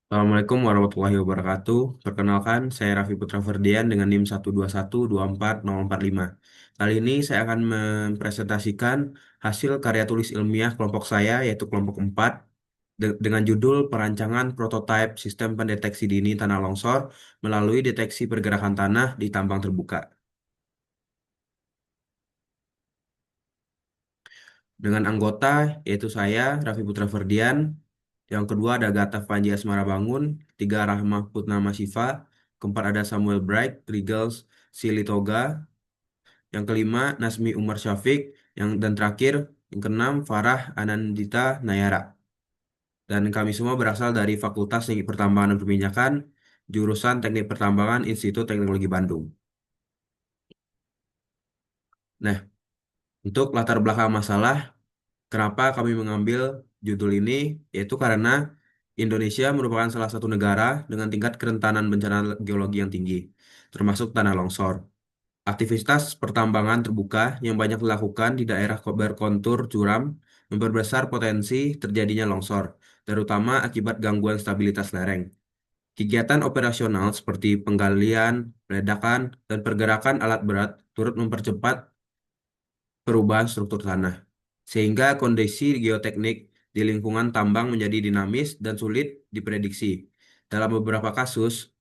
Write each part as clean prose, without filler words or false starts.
Assalamualaikum warahmatullahi wabarakatuh. Perkenalkan, saya Raffi Putra Ferdian dengan NIM 121244045. Kali ini saya akan mempresentasikan hasil karya tulis ilmiah kelompok saya, yaitu kelompok 4, dengan judul Perancangan Prototipe Sistem Pendeteksi Dini Tanah Longsor melalui Deteksi Pergerakan Tanah di Tambang Terbuka. Dengan anggota, yaitu saya, Raffi Putra Ferdian. Yang kedua ada Gata Panji Asmara Bangun, tiga Rahma Putnama Siva, keempat ada Samuel Bright, Rigels Silitoga, yang kelima Nasmi Umar Syafiq, dan terakhir yang keenam Farah Anandita Nayara. Dan kami semua berasal dari Fakultas Teknik Pertambangan dan Perminyakan, jurusan Teknik Pertambangan Institut Teknologi Bandung. Nah, untuk latar belakang masalah, kenapa kami mengambil judul ini, yaitu karena Indonesia merupakan salah satu negara dengan tingkat kerentanan bencana geologi yang tinggi, termasuk tanah longsor. Aktivitas pertambangan terbuka yang banyak dilakukan di daerah berkontur curam memperbesar potensi terjadinya longsor, terutama akibat gangguan stabilitas lereng. Kegiatan operasional seperti penggalian, peledakan, dan pergerakan alat berat turut mempercepat perubahan struktur tanah, sehingga kondisi geoteknik di lingkungan tambang menjadi dinamis dan sulit diprediksi. Dalam beberapa kasus,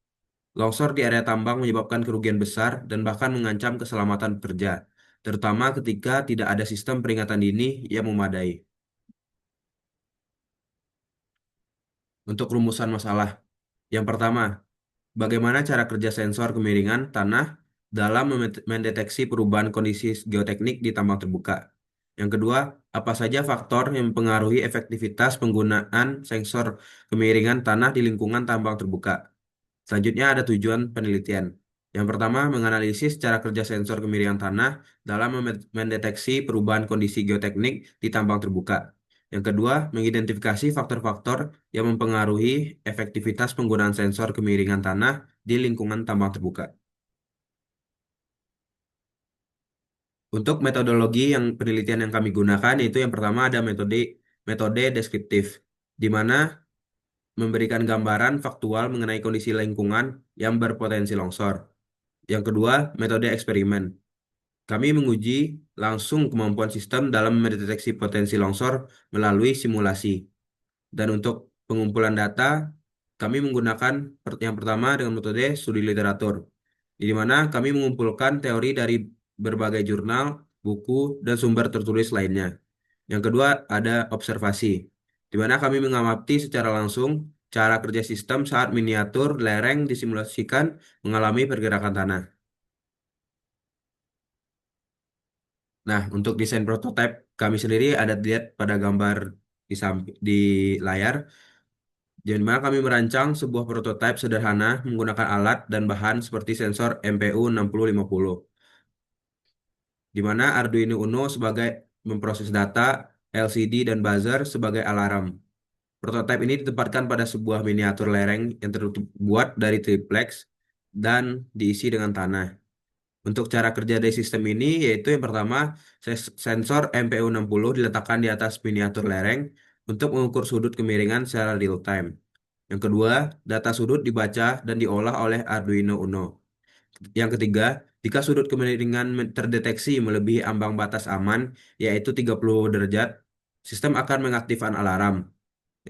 longsor di area tambang menyebabkan kerugian besar dan bahkan mengancam keselamatan pekerja, terutama ketika tidak ada sistem peringatan dini yang memadai. Untuk rumusan masalah, yang pertama, bagaimana cara kerja sensor kemiringan tanah dalam mendeteksi perubahan kondisi geoteknik di tambang terbuka? Yang kedua, apa saja faktor yang mempengaruhi efektivitas penggunaan sensor kemiringan tanah di lingkungan tambang terbuka? Selanjutnya ada tujuan penelitian. Yang pertama, menganalisis cara kerja sensor kemiringan tanah dalam mendeteksi perubahan kondisi geoteknik di tambang terbuka. Yang kedua, mengidentifikasi faktor-faktor yang mempengaruhi efektivitas penggunaan sensor kemiringan tanah di lingkungan tambang terbuka. Untuk metodologi yang penelitian yang kami gunakan yaitu yang pertama ada metode metode deskriptif, di mana memberikan gambaran faktual mengenai kondisi lingkungan yang berpotensi longsor. Yang kedua, metode eksperimen. Kami menguji langsung kemampuan sistem dalam mendeteksi potensi longsor melalui simulasi. Dan untuk pengumpulan data, kami menggunakan yang pertama dengan metode studi literatur, di mana kami mengumpulkan teori dari berbagai jurnal, buku, dan sumber tertulis lainnya. Yang kedua, ada observasi, di mana kami mengamati secara langsung cara kerja sistem saat miniatur lereng disimulasikan mengalami pergerakan tanah. Nah, untuk desain prototipe kami sendiri ada dilihat pada gambar di layar. Jadi, mana kami merancang sebuah prototipe sederhana menggunakan alat dan bahan seperti sensor MPU 6050, di mana Arduino Uno sebagai memproses data, LCD dan buzzer sebagai alarm. Prototipe ini ditempatkan pada sebuah miniatur lereng yang terbuat dari triplex dan diisi dengan tanah. Untuk cara kerja dari sistem ini yaitu yang pertama, sensor MPU 60 diletakkan di atas miniatur lereng untuk mengukur sudut kemiringan secara real time. Yang kedua, data sudut dibaca dan diolah oleh Arduino Uno. Yang ketiga, jika sudut kemiringan terdeteksi melebihi ambang batas aman, yaitu 30 derajat, sistem akan mengaktifkan alarm.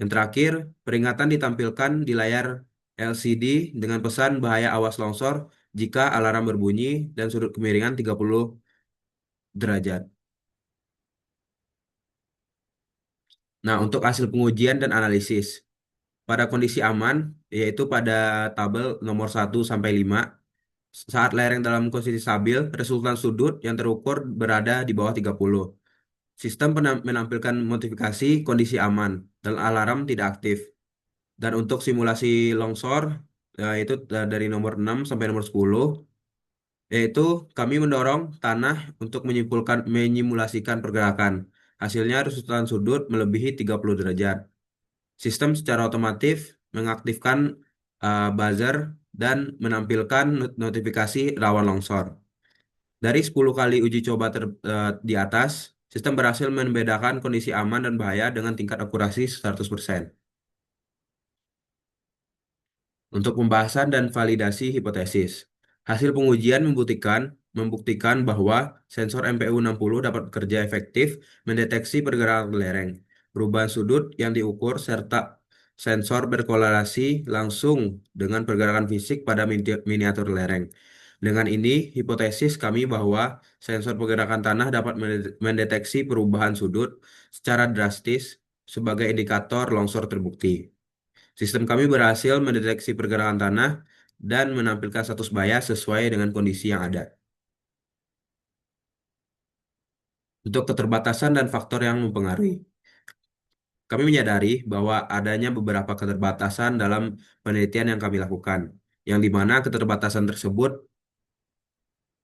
Yang terakhir, peringatan ditampilkan di layar LCD dengan pesan bahaya awas longsor jika alarm berbunyi dan sudut kemiringan 30 derajat. Nah, untuk hasil pengujian dan analisis. Pada kondisi aman, yaitu pada tabel nomor 1 sampai 5, saat lereng dalam posisi stabil, resultan sudut yang terukur berada di bawah 30. Sistem menampilkan notifikasi kondisi aman dan alarm tidak aktif. Dan untuk simulasi longsor, itu dari nomor 6 sampai nomor 10, yaitu kami mendorong tanah untuk menyimulasikan pergerakan. Hasilnya resultan sudut melebihi 30 derajat. Sistem secara otomatis mengaktifkan buzzer dan menampilkan notifikasi rawan longsor. Dari 10 kali uji coba di atas, sistem berhasil membedakan kondisi aman dan bahaya dengan tingkat akurasi 100%. Untuk pembahasan dan validasi hipotesis. Hasil pengujian membuktikan bahwa sensor MPU-60 dapat bekerja efektif mendeteksi pergerakan lereng, perubahan sudut yang diukur, serta sensor berkorelasi langsung dengan pergerakan fisik pada miniatur lereng. Dengan ini, hipotesis kami bahwa sensor pergerakan tanah dapat mendeteksi perubahan sudut secara drastis sebagai indikator longsor terbukti. Sistem kami berhasil mendeteksi pergerakan tanah dan menampilkan status bahaya sesuai dengan kondisi yang ada. Untuk keterbatasan dan faktor yang mempengaruhi, kami menyadari bahwa adanya beberapa keterbatasan dalam penelitian yang kami lakukan, yang di mana keterbatasan tersebut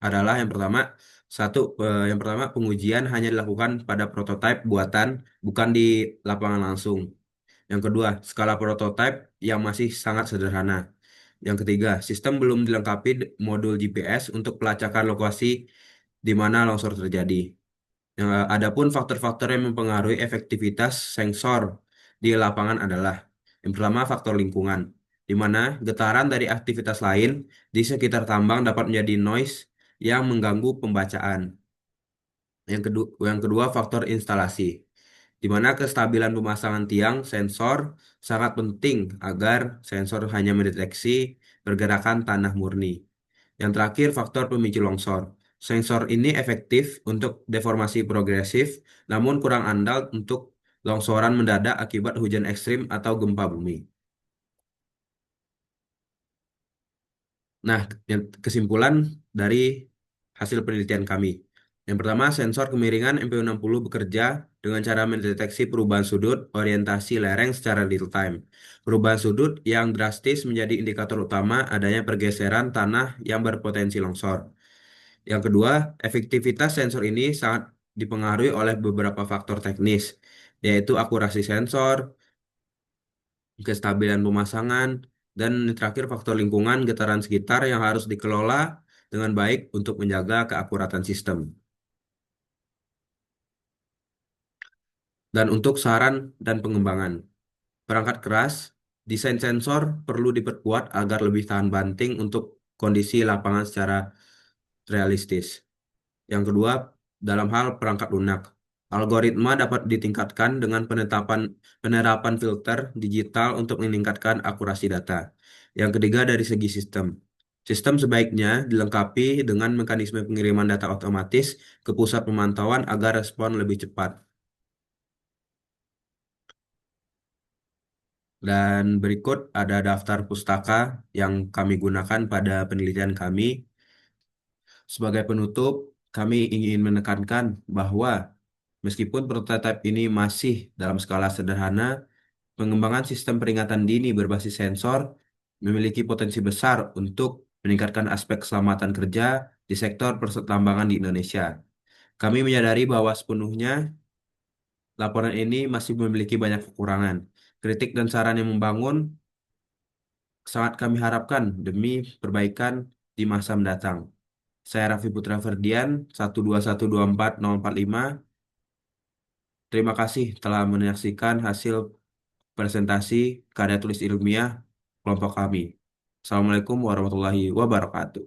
adalah yang pertama pengujian hanya dilakukan pada prototipe buatan, bukan di lapangan langsung. Yang kedua, skala prototipe yang masih sangat sederhana. Yang ketiga, sistem belum dilengkapi modul GPS untuk pelacakan lokasi di mana longsor terjadi. Adapun faktor-faktor yang mempengaruhi efektivitas sensor di lapangan adalah yang pertama faktor lingkungan, di mana getaran dari aktivitas lain di sekitar tambang dapat menjadi noise yang mengganggu pembacaan. Yang kedua faktor instalasi, di mana kestabilan pemasangan tiang sensor sangat penting agar sensor hanya mendeteksi pergerakan tanah murni. Yang terakhir, faktor pemicu longsor. Sensor ini efektif untuk deformasi progresif, namun kurang andal untuk longsoran mendadak akibat hujan ekstrim atau gempa bumi. Nah, kesimpulan dari hasil penelitian kami. Yang pertama, sensor kemiringan MPU-60 bekerja dengan cara mendeteksi perubahan sudut orientasi lereng secara real time. Perubahan sudut yang drastis menjadi indikator utama adanya pergeseran tanah yang berpotensi longsor. Yang kedua, efektivitas sensor ini sangat dipengaruhi oleh beberapa faktor teknis, yaitu akurasi sensor, kestabilan pemasangan, dan terakhir faktor lingkungan getaran sekitar yang harus dikelola dengan baik untuk menjaga keakuratan sistem. Dan untuk saran dan pengembangan, perangkat keras, desain sensor perlu diperkuat agar lebih tahan banting untuk kondisi lapangan secara realistis. Yang kedua, dalam hal perangkat lunak, algoritma dapat ditingkatkan dengan penerapan filter digital untuk meningkatkan akurasi data. Yang ketiga, dari segi sistem. Sistem sebaiknya dilengkapi dengan mekanisme pengiriman data otomatis ke pusat pemantauan agar respon lebih cepat. Dan berikut ada daftar pustaka yang kami gunakan pada penelitian kami. Sebagai penutup, kami ingin menekankan bahwa meskipun prototipe ini masih dalam skala sederhana, pengembangan sistem peringatan dini berbasis sensor memiliki potensi besar untuk meningkatkan aspek keselamatan kerja di sektor pertambangan di Indonesia. Kami menyadari bahwa sepenuhnya laporan ini masih memiliki banyak kekurangan. Kritik dan saran yang membangun sangat kami harapkan demi perbaikan di masa mendatang. Saya Raffi Putra Ferdian, 1212445. Terima kasih telah menyaksikan hasil presentasi karya tulis ilmiah kelompok kami. Assalamualaikum warahmatullahi wabarakatuh.